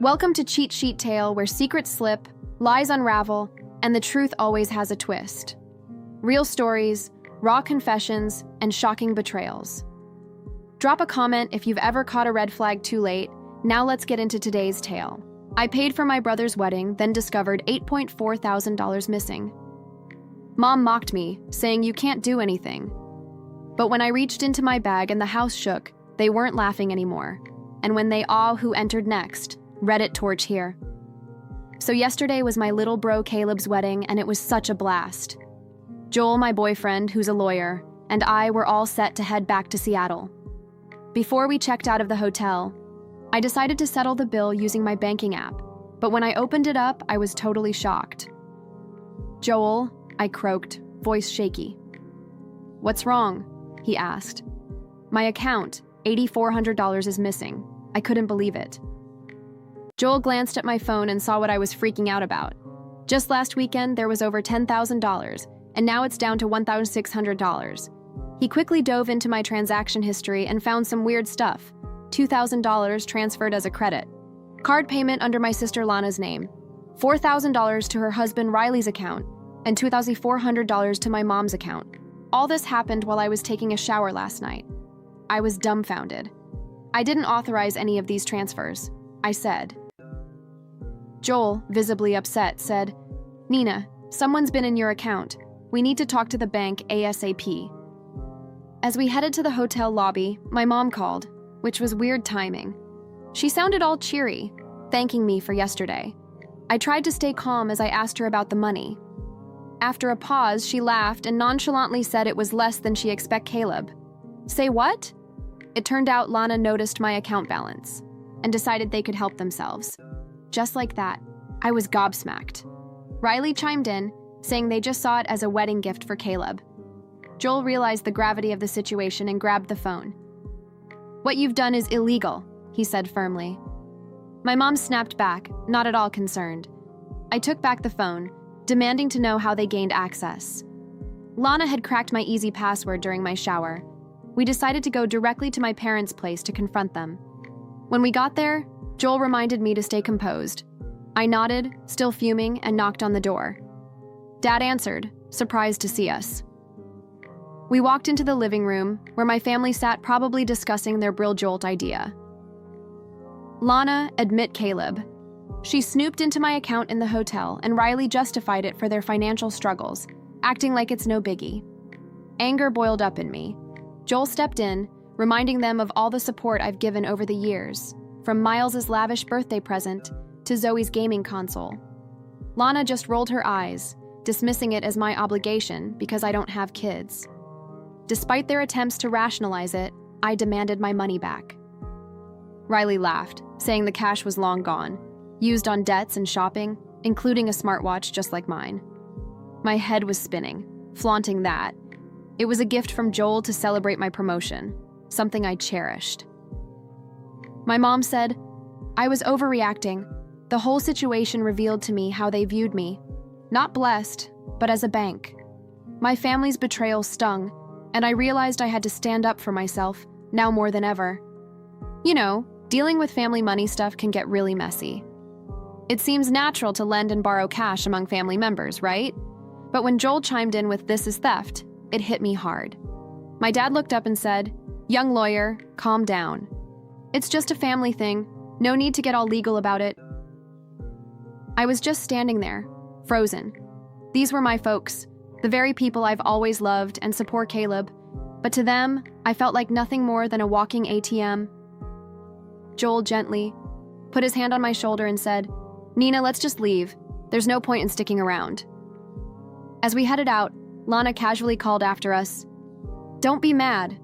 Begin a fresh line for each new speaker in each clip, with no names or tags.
Welcome to Cheat Sheet Tale, where secrets slip, lies unravel, and the truth always has a twist. Real stories, raw confessions, and shocking betrayals. Drop a comment if you've ever caught a red flag too late. Now let's get into today's tale. I paid for my brother's wedding, then discovered $8.4 thousand missing. Mom mocked me, saying you can't do anything. But when I reached into my bag and the house shook, they weren't laughing anymore. And when they awe who entered next, Reddit torch here. So yesterday was my little bro Caleb's wedding, and it was such a blast. Joel, my boyfriend, who's a lawyer, and I were all set to head back to Seattle. Before we checked out of the hotel, I decided to settle the bill using my banking app, but when I opened it up, I was totally shocked. "Joel," I croaked, voice shaky. "What's wrong?" he asked. "My account, $8,400 is missing." I couldn't believe it. Joel glanced at my phone and saw what I was freaking out about. Just last weekend, there was over $10,000, and now it's down to $1,600. He quickly dove into my transaction history and found some weird stuff. $2,000 transferred as a credit. Card payment under my sister Lana's name. $4,000 to her husband Riley's account, and $2,400 to my mom's account. All this happened while I was taking a shower last night. I was dumbfounded. "I didn't authorize any of these transfers," I said. Joel, visibly upset, said, "Nina, someone's been in your account. We need to talk to the bank ASAP." As we headed to the hotel lobby, my mom called, which was weird timing. She sounded all cheery, thanking me for yesterday. I tried to stay calm as I asked her about the money. After a pause, she laughed and nonchalantly said it was less than she expected Caleb. "Say what?" It turned out Lana noticed my account balance and decided they could help themselves. Just like that, I was gobsmacked. Riley chimed in, saying they just saw it as a wedding gift for Caleb. Joel realized the gravity of the situation and grabbed the phone. "What you've done is illegal," he said firmly. My mom snapped back, not at all concerned. I took back the phone, demanding to know how they gained access. Lana had cracked my easy password during my shower. We decided to go directly to my parents' place to confront them. When we got there, Joel reminded me to stay composed. I nodded, still fuming, and knocked on the door. Dad answered, surprised to see us. We walked into the living room, where my family sat probably discussing their Brill Jolt idea. Lana, admit Caleb. She snooped into my account in the hotel, and Riley justified it for their financial struggles, acting like it's no biggie. Anger boiled up in me. Joel stepped in, reminding them of all the support I've given over the years, from Miles's lavish birthday present to Zoe's gaming console. Lana just rolled her eyes, dismissing it as my obligation because I don't have kids. Despite their attempts to rationalize it, I demanded my money back. Riley laughed, saying the cash was long gone, used on debts and shopping, including a smartwatch just like mine. My head was spinning, flaunting that. It was a gift from Joel to celebrate my promotion, something I cherished. My mom said, "I was overreacting. The whole situation revealed to me how they viewed me. Not blessed, but as a bank. My family's betrayal stung, and I realized I had to stand up for myself, now more than ever. You know, dealing with family money stuff can get really messy. It seems natural to lend and borrow cash among family members, right? But when Joel chimed in with 'this is theft,' it hit me hard. My dad looked up and said, 'Young lawyer, calm down. It's just a family thing. No need to get all legal about it.' I was just standing there, frozen. These were my folks, the very people I've always loved and support Caleb, but to them, I felt like nothing more than a walking ATM. Joel gently put his hand on my shoulder and said, 'Nina, let's just leave. There's no point in sticking around.' As we headed out, Lana casually called after us, 'Don't be mad.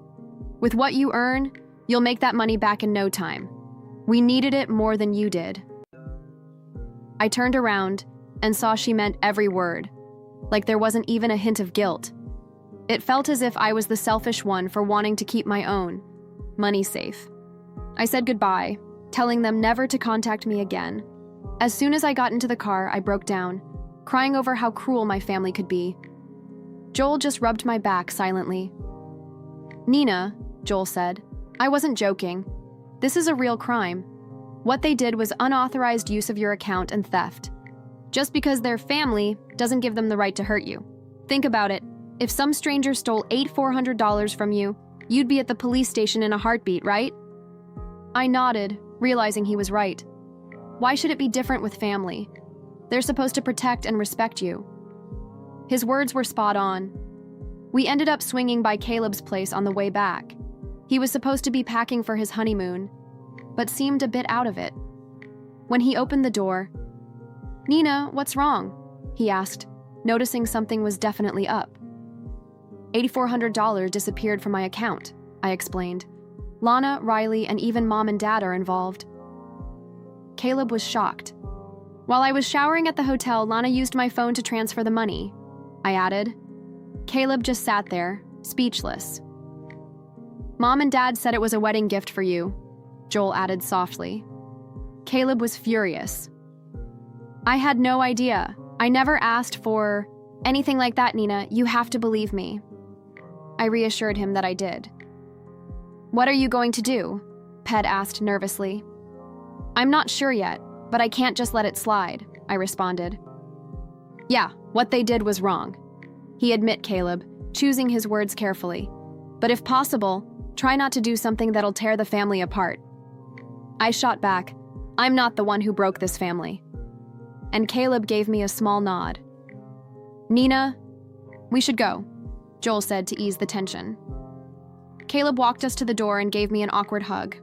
With what you earn, you'll make that money back in no time. We needed it more than you did.' I turned around and saw she meant every word, like there wasn't even a hint of guilt. It felt as if I was the selfish one for wanting to keep my own money safe. I said goodbye, telling them never to contact me again. As soon as I got into the car, I broke down, crying over how cruel my family could be. Joel just rubbed my back silently. "Nina," Joel said, "I wasn't joking. This is a real crime. What they did was unauthorized use of your account and theft. Just because they're family doesn't give them the right to hurt you. Think about it. If some stranger stole $400 from you, you'd be at the police station in a heartbeat, right? I nodded, realizing he was right. Why should it be different with family? They're supposed to protect and respect you. His words were spot on. We ended up swinging by Caleb's place on the way back. He was supposed to be packing for his honeymoon, but seemed a bit out of it. When he opened the door, "Nina, what's wrong?" he asked, noticing something was definitely up. $8,400 disappeared from my account, I explained. Lana, Riley, and even Mom and Dad are involved. Caleb was shocked. While I was showering at the hotel, Lana used my phone to transfer the money, I added. Caleb just sat there, speechless. Mom and Dad said it was a wedding gift for you, Joel added softly. Caleb was furious. I had no idea. I never asked for anything like that, Nina. You have to believe me. I reassured him that I did. What are you going to do? Ped asked nervously. I'm not sure yet, but I can't just let it slide, I responded. Yeah, what they did was wrong. He admitted, Caleb, choosing his words carefully. But if possible, try not to do something that'll tear the family apart. I shot back, I'm not the one who broke this family. And Caleb gave me a small nod. Nina, we should go, Joel said to ease the tension. Caleb walked us to the door and gave me an awkward hug.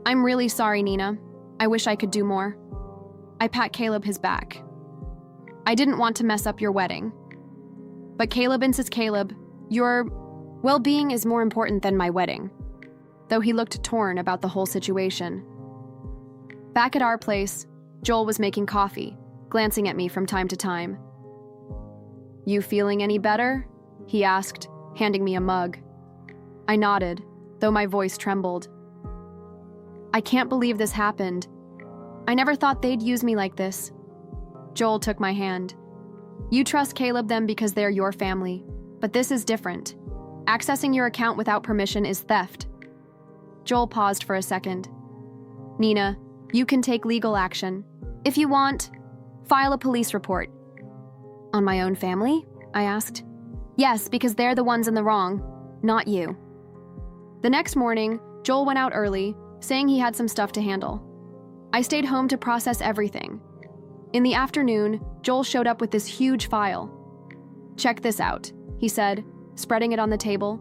I'm really sorry, Nina. I wish I could do more. I pat Caleb his back. I didn't want to mess up your wedding. But Caleb insists, Caleb, your well-being is more important than my wedding. Though he looked torn about the whole situation. Back at our place, Joel was making coffee, glancing at me from time to time. You feeling any better? He asked, handing me a mug. I nodded, though my voice trembled. I can't believe this happened. I never thought they'd use me like this. Joel took my hand. You trust Caleb them because they're your family, but this is different. Accessing your account without permission is theft. Joel paused for a second. Nina, you can take legal action. If you want, file a police report. On my own family? I asked. Yes, because they're the ones in the wrong, not you. The next morning, Joel went out early, saying he had some stuff to handle. I stayed home to process everything. In the afternoon, Joel showed up with this huge file. Check this out, he said, spreading it on the table.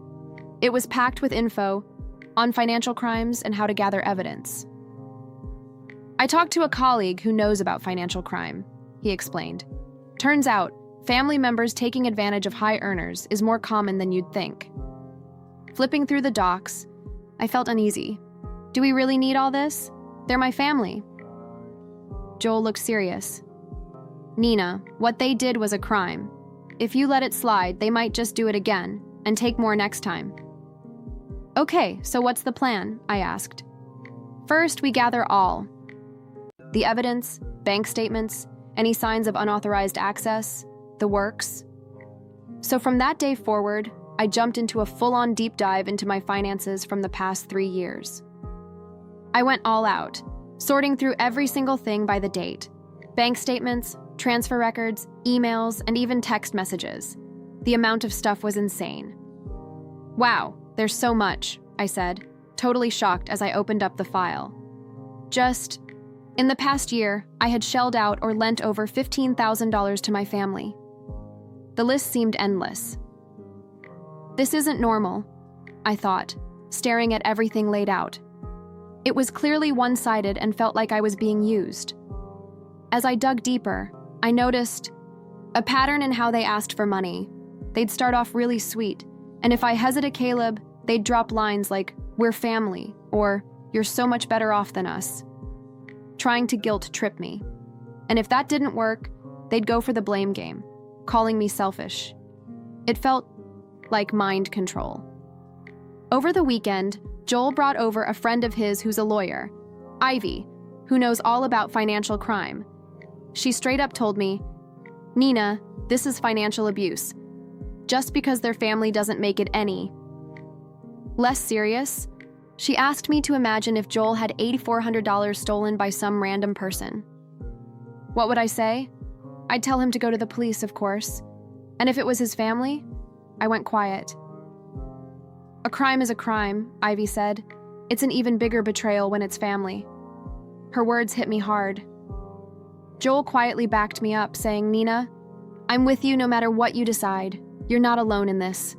It was packed with info on financial crimes and how to gather evidence. I talked to a colleague who knows about financial crime, he explained. Turns out, family members taking advantage of high earners is more common than you'd think. Flipping through the docs, I felt uneasy. Do we really need all this? They're my family. Joel looked serious. Nina, what they did was a crime. If you let it slide, they might just do it again and take more next time. Okay, so what's the plan? I asked. First, we gather all. The evidence, bank statements, any signs of unauthorized access, the works. So from that day forward, I jumped into a full-on deep dive into my finances from the past 3 years. I went all out, sorting through every single thing by the date. Bank statements, transfer records, emails, and even text messages. The amount of stuff was insane. Wow, there's so much, I said, totally shocked as I opened up the file. In the past year, I had shelled out or lent over $15,000 to my family. The list seemed endless. This isn't normal, I thought, staring at everything laid out. It was clearly one-sided and felt like I was being used. As I dug deeper, I noticed a pattern in how they asked for money. They'd start off really sweet, and if I hesitated Caleb, they'd drop lines like, "We're family," or "You're so much better off than us," trying to guilt trip me. And if that didn't work, they'd go for the blame game, calling me selfish. It felt like mind control. Over the weekend, Joel brought over a friend of his who's a lawyer, Ivy, who knows all about financial crime. She straight up told me, Nina, this is financial abuse. Just because their family doesn't make it any less serious, She asked me to imagine if Joel had $8,400 stolen by some random person. What would I say? I'd tell him to go to the police, of course. And if it was his family, I went quiet. A crime is a crime, Ivy said. It's an even bigger betrayal when it's family. Her words hit me hard. Joel quietly backed me up, saying, Nina, I'm with you no matter what you decide. You're not alone in this.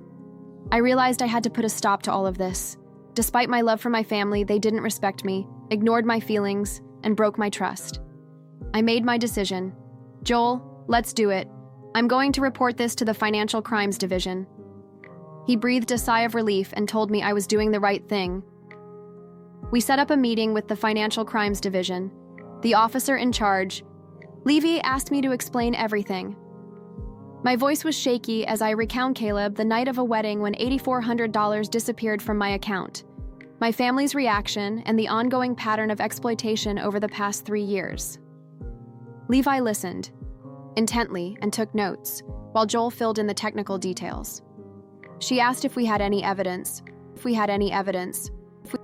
I realized I had to put a stop to all of this. Despite my love for my family, they didn't respect me, ignored my feelings, and broke my trust. I made my decision. Joel, let's do it. I'm going to report this to the Financial Crimes Division. He breathed a sigh of relief and told me I was doing the right thing. We set up a meeting with the Financial Crimes Division. The officer in charge, Levy, asked me to explain everything. My voice was shaky as I recount Caleb the night of a wedding when $8,400 disappeared from my account, my family's reaction, and the ongoing pattern of exploitation over the past 3 years. Levi listened intently and took notes, while Joel filled in the technical details. She asked if we had any evidence.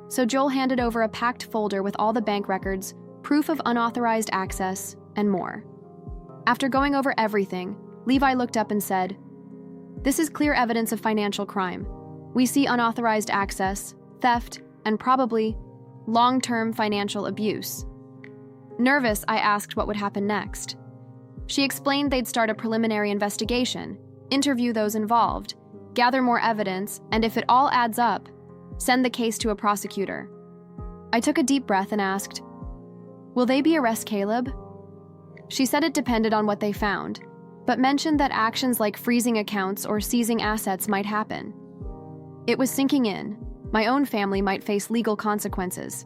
So Joel handed over a packed folder with all the bank records, proof of unauthorized access, and more. After going over everything, Levi looked up and said, This is clear evidence of financial crime. We see unauthorized access, theft, and probably long-term financial abuse. Nervous, I asked what would happen next. She explained they'd start a preliminary investigation, interview those involved, gather more evidence, and if it all adds up, send the case to a prosecutor. I took a deep breath and asked, Will they arrest Caleb? She said it depended on what they found, but mentioned that actions like freezing accounts or seizing assets might happen. It was sinking in. My own family might face legal consequences.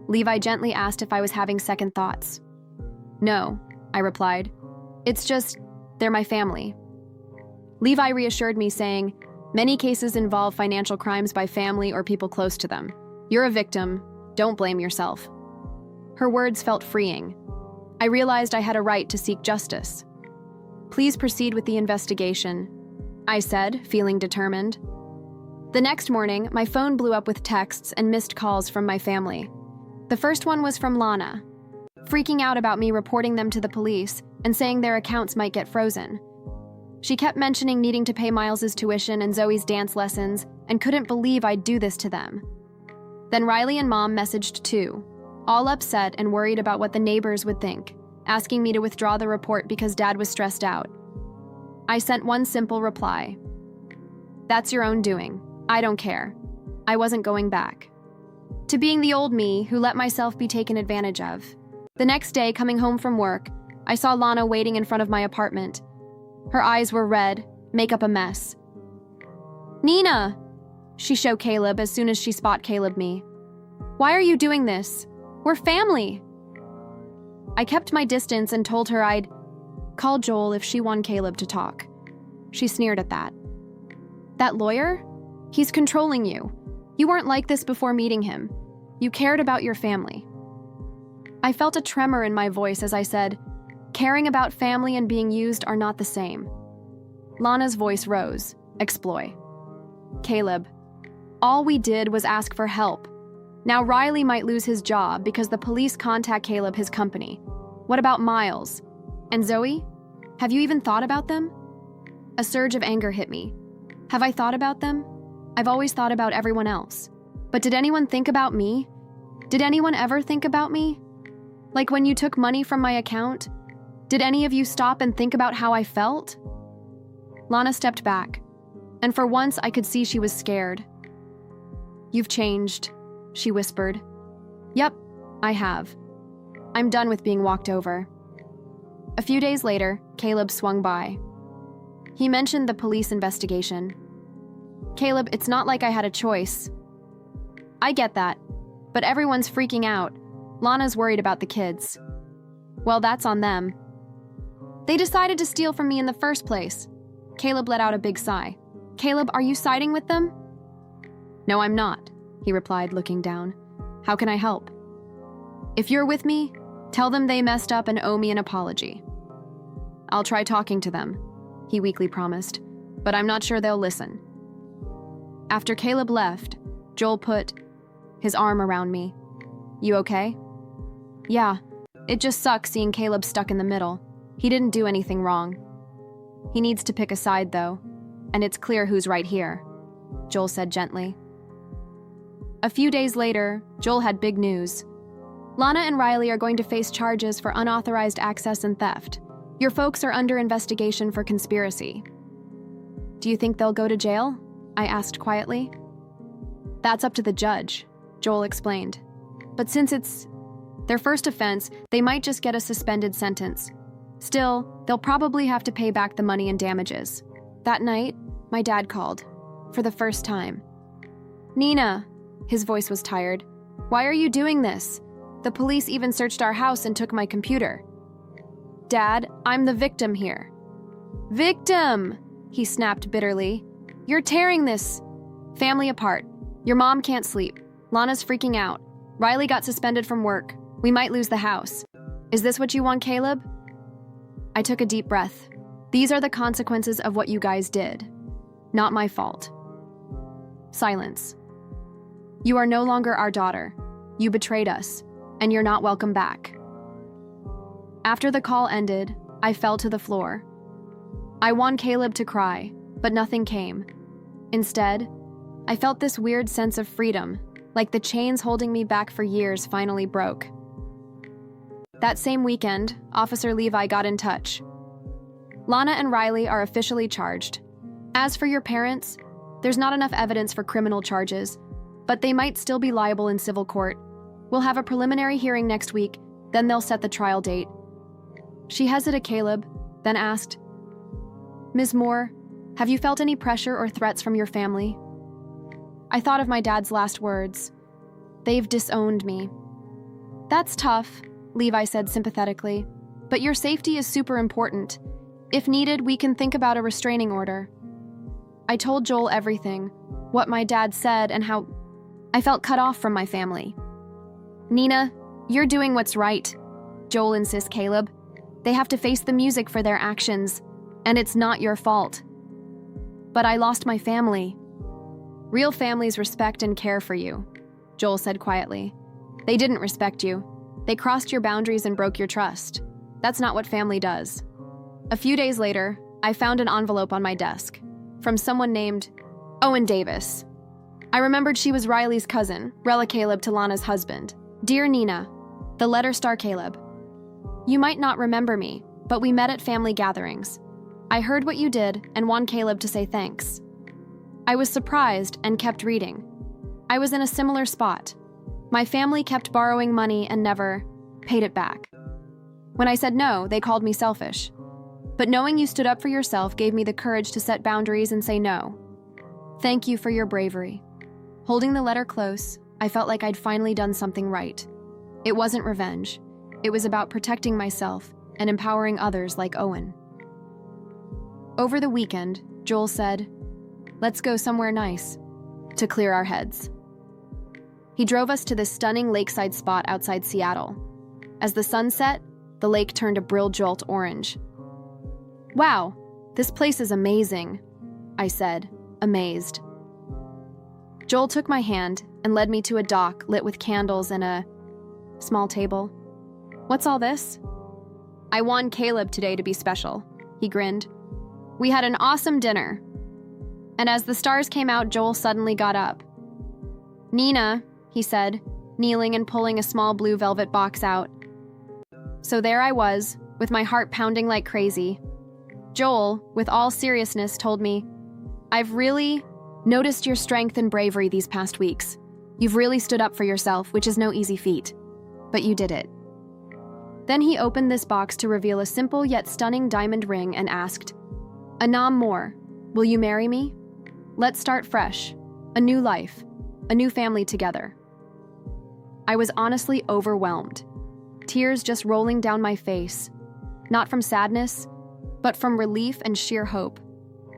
Levi gently asked if I was having second thoughts. No, I replied. It's just, they're my family. Levi reassured me, saying, Many cases involve financial crimes by family or people close to them. You're a victim. Don't blame yourself. Her words felt freeing. I realized I had a right to seek justice. Please proceed with the investigation, I said, feeling determined. The next morning, my phone blew up with texts and missed calls from my family. The first one was from Lana, freaking out about me reporting them to the police and saying their accounts might get frozen. She kept mentioning needing to pay Miles's tuition and Zoe's dance lessons and couldn't believe I'd do this to them. Then Riley and Mom messaged too, all upset and worried about what the neighbors would think, asking me to withdraw the report because Dad was stressed out. I sent one simple reply. That's your own doing. I don't care. I wasn't going back. To being the old me who let myself be taken advantage of. The next day, coming home from work, I saw Lana waiting in front of my apartment. Her eyes were red, makeup a mess. Nina! She showed Caleb as soon as she spot Caleb me. Why are you doing this? We're family! I kept my distance and told her I'd call Joel if she wanted Caleb to talk. She sneered at that. That lawyer? He's controlling you. You weren't like this before meeting him. You cared about your family. I felt a tremor in my voice as I said, caring about family and being used are not the same. Lana's voice rose. Exploit. Caleb, all we did was ask for help. Now Riley might lose his job because the police contact Caleb his company. What about Miles? And Zoe? Have you even thought about them? A surge of anger hit me. Have I thought about them? I've always thought about everyone else. But did anyone think about me? Did anyone ever think about me? Like when you took money from my account? Did any of you stop and think about how I felt? Lana stepped back, and for once I could see she was scared. You've changed, she whispered. Yep, I have. I'm done with being walked over. A few days later, Caleb swung by. He mentioned the police investigation. Caleb, it's not like I had a choice. I get that, but everyone's freaking out. Lana's worried about the kids. Well, that's on them. They decided to steal from me in the first place. Caleb let out a big sigh. Caleb, are you siding with them? No, I'm not, he replied, looking down. How can I help? If you're with me, tell them they messed up and owe me an apology. I'll try talking to them, he weakly promised, but I'm not sure they'll listen. After Caleb left, Joel put, his arm around me. "You okay?" "Yeah, it just sucks seeing Caleb stuck in the middle. He didn't do anything wrong. He needs to pick a side, though, and it's clear who's right here," Joel said gently. A few days later, Joel had big news. "Lana and Riley are going to face charges for unauthorized access and theft. Your folks are under investigation for conspiracy." "Do you think they'll go to jail?" I asked quietly. "That's up to the judge," Joel explained. "But since it's their first offense, they might just get a suspended sentence. Still, they'll probably have to pay back the money and damages." That night, my dad called, for the first time. "Nina," his voice was tired, "why are you doing this? The police even searched our house and took my computer." "Dad, I'm the victim here." "Victim!" he snapped bitterly. "You're tearing this family apart. Your mom can't sleep. Lana's freaking out. Riley got suspended from work. We might lose the house. Is this what you want, Caleb?" I took a deep breath. These are the consequences of what you guys did. Not my fault. Silence. "You are no longer our daughter. You betrayed us, and you're not welcome back." After the call ended, I fell to the floor. I wanted Caleb to cry, but nothing came. Instead, I felt this weird sense of freedom, like the chains holding me back for years finally broke. That same weekend, Officer Levi got in touch. "Lana and Riley are officially charged. As for your parents, there's not enough evidence for criminal charges, but they might still be liable in civil court. We'll have a preliminary hearing next week, then they'll set the trial date." She hesitated Caleb, then asked, "Ms. Moore, have you felt any pressure or threats from your family?" I thought of my dad's last words. "They've disowned me." "That's tough," Levi said sympathetically, "but your safety is super important. If needed, we can think about a restraining order." I told Joel everything, what my dad said and how I felt cut off from my family. "Nina, you're doing what's right," Joel insists Caleb. "They have to face the music for their actions, and it's not your fault." "But I lost my family." "Real families respect and care for you," Joel said quietly. "They didn't respect you. They crossed your boundaries and broke your trust. That's not what family does." A few days later, I found an envelope on my desk from someone named Owen Davis. I remembered she was Riley's cousin, Rella Caleb to Lana's husband. "Dear Nina," the letter star Caleb. "You might not remember me, but we met at family gatherings. I heard what you did and wanted Caleb to say thanks." I was surprised and kept reading. I was in a similar spot. My family kept borrowing money and never paid it back. When I said no, they called me selfish. But knowing you stood up for yourself gave me the courage to set boundaries and say no. Thank you for your bravery. Holding the letter close, I felt like I'd finally done something right. It wasn't revenge. It was about protecting myself and empowering others like Owen. Over the weekend, Joel said, "Let's go somewhere nice," to clear our heads. He drove us to this stunning lakeside spot outside Seattle. As the sun set, the lake turned a brill jolt orange. "Wow, this place is amazing," I said, amazed. Joel took my hand and led me to a dock lit with candles and a small table. "What's all this?" "I wanted Caleb today to be special," he grinned. "We had an awesome dinner." And as the stars came out, Joel suddenly got up. "Nina," he said, kneeling and pulling a small blue velvet box out. So there I was, with my heart pounding like crazy. Joel, with all seriousness, told me, "I've really noticed your strength and bravery these past weeks. You've really stood up for yourself, which is no easy feat. But you did it." Then he opened this box to reveal a simple yet stunning diamond ring and asked, "Anam Moore, will you marry me? Let's start fresh. A new life. A new family together." I was honestly overwhelmed. Tears just rolling down my face. Not from sadness, but from relief and sheer hope.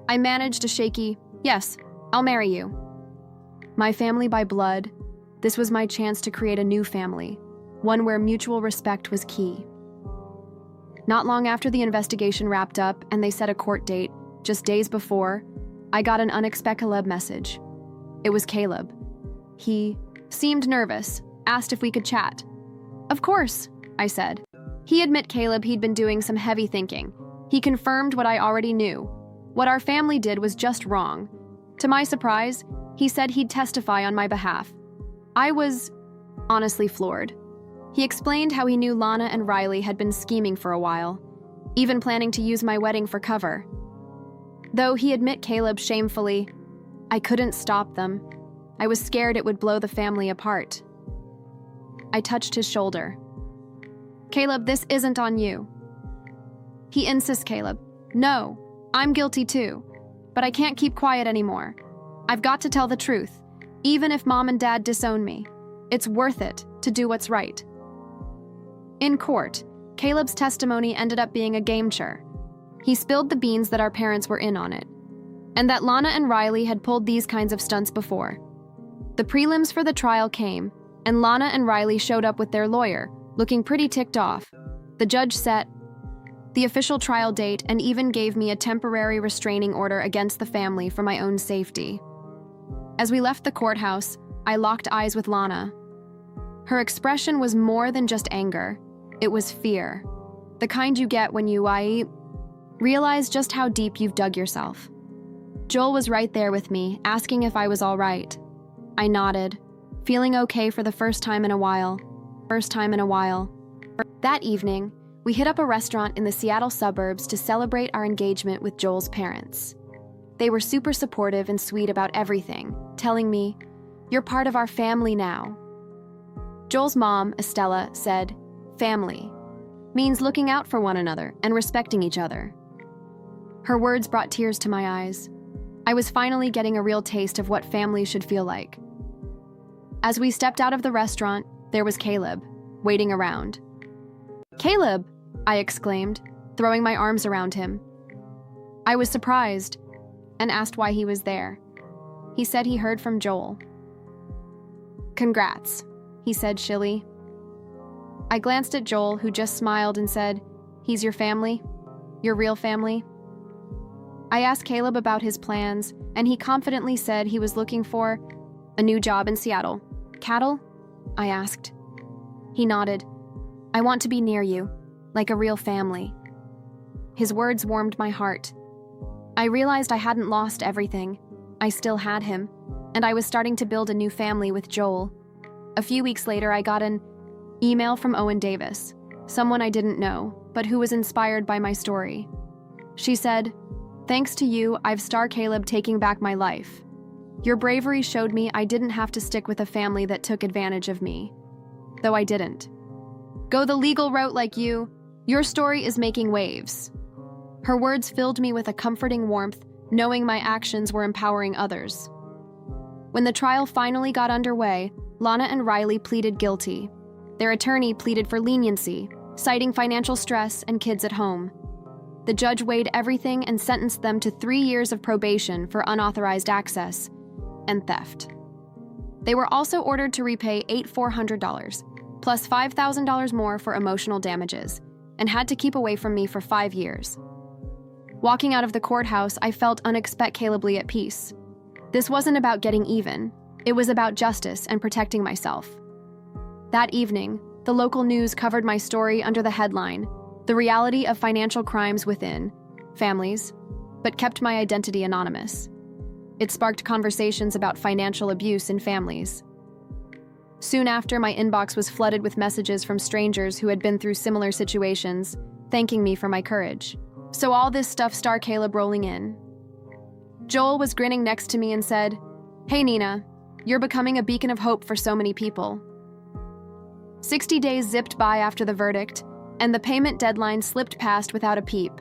I managed a shaky, "Yes, I'll marry you." My family by blood, this was my chance to create a new family, one where mutual respect was key. Not long after the investigation wrapped up and they set a court date, just days before, I got an unexpected message. It was Caleb. He seemed nervous, asked if we could chat. Of course, I said. He admitted Caleb he'd been doing some heavy thinking. He confirmed what I already knew. What our family did was just wrong. To my surprise, he said he'd testify on my behalf. I was honestly floored. He explained how he knew Lana and Riley had been scheming for a while, even planning to use my wedding for cover. Though he admitted Caleb shamefully, I couldn't stop them. I was scared it would blow the family apart. I touched his shoulder. Caleb, this isn't on you. He insists, Caleb. No, I'm guilty too, but I can't keep quiet anymore. I've got to tell the truth, even if Mom and Dad disown me. It's worth it to do what's right. In court, Caleb's testimony ended up being a game-changer. He spilled the beans that our parents were in on it, and that Lana and Riley had pulled these kinds of stunts before. The prelims for the trial came, and Lana and Riley showed up with their lawyer, looking pretty ticked off. The judge set the official trial date and even gave me a temporary restraining order against the family for my own safety. As we left the courthouse, I locked eyes with Lana. Her expression was more than just anger. It was fear. The kind you get when you realize just how deep you've dug yourself. Joel was right there with me, asking if I was all right. I nodded, feeling okay for the first time in a while. That evening, we hit up a restaurant in the Seattle suburbs to celebrate our engagement with Joel's parents. They were super supportive and sweet about everything, telling me, "You're part of our family now." Joel's mom, Estella, said, "Family means looking out for one another and respecting each other." Her words brought tears to my eyes. I was finally getting a real taste of what family should feel like. As we stepped out of the restaurant, there was Caleb, waiting around. "Caleb!" I exclaimed, throwing my arms around him. I was surprised and asked why he was there. He said he heard from Joel. "Congrats," he said shilly. I glanced at Joel, who just smiled and said, "He's your family? Your real family?" I asked Caleb about his plans, and he confidently said he was looking for a new job in Seattle. "Cattle?" I asked. He nodded. "I want to be near you, like a real family." His words warmed my heart. I realized I hadn't lost everything. I still had him, and I was starting to build a new family with Joel. A few weeks later, I got an email from Owen Davis, someone I didn't know, but who was inspired by my story. She said, "Thanks to you, I've started Caleb taking back my life. Your bravery showed me I didn't have to stick with a family that took advantage of me. Though I didn't. Go the legal route like you. Your story is making waves." Her words filled me with a comforting warmth, knowing my actions were empowering others. When the trial finally got underway, Lana and Riley pleaded guilty. Their attorney pleaded for leniency, citing financial stress and kids at home. The judge weighed everything and sentenced them to 3 years of probation for unauthorized access and theft. They were also ordered to repay $8,400, plus $5,000 more for emotional damages, and had to keep away from me for 5 years. Walking out of the courthouse, I felt unexpectedly at peace. This wasn't about getting even. It was about justice and protecting myself. That evening, the local news covered my story under the headline, "The Reality of Financial Crimes Within Families," but kept my identity anonymous. It sparked conversations about financial abuse in families. Soon after, my inbox was flooded with messages from strangers who had been through similar situations, thanking me for my courage. So all this stuff started Caleb rolling in. Joel was grinning next to me and said, "Hey Nina, you're becoming a beacon of hope for so many people." 60 days zipped by after the verdict, and the payment deadline slipped past without a peep.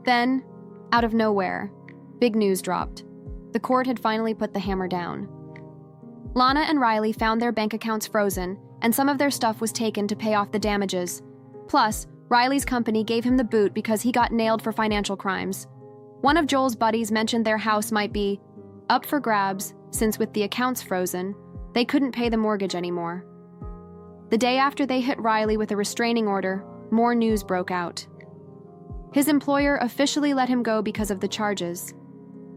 Then, out of nowhere, big news dropped. The court had finally put the hammer down. Lana and Riley found their bank accounts frozen, and some of their stuff was taken to pay off the damages. Plus, Riley's company gave him the boot because he got nailed for financial crimes. One of Joel's buddies mentioned their house might be up for grabs, since with the accounts frozen, they couldn't pay the mortgage anymore. The day after they hit Riley with a restraining order, more news broke out. His employer officially let him go because of the charges.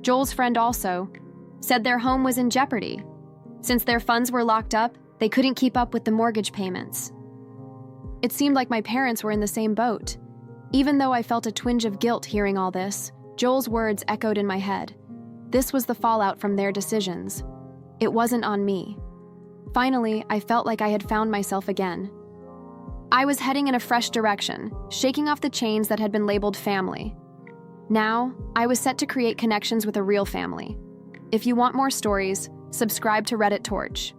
Joel's friend also said their home was in jeopardy. Since their funds were locked up, they couldn't keep up with the mortgage payments. It seemed like my parents were in the same boat. Even though I felt a twinge of guilt hearing all this, Joel's words echoed in my head. This was the fallout from their decisions. It wasn't on me. Finally, I felt like I had found myself again. I was heading in a fresh direction, shaking off the chains that had been labeled family. Now, I was set to create connections with a real family. If you want more stories, subscribe to Reddit Torch.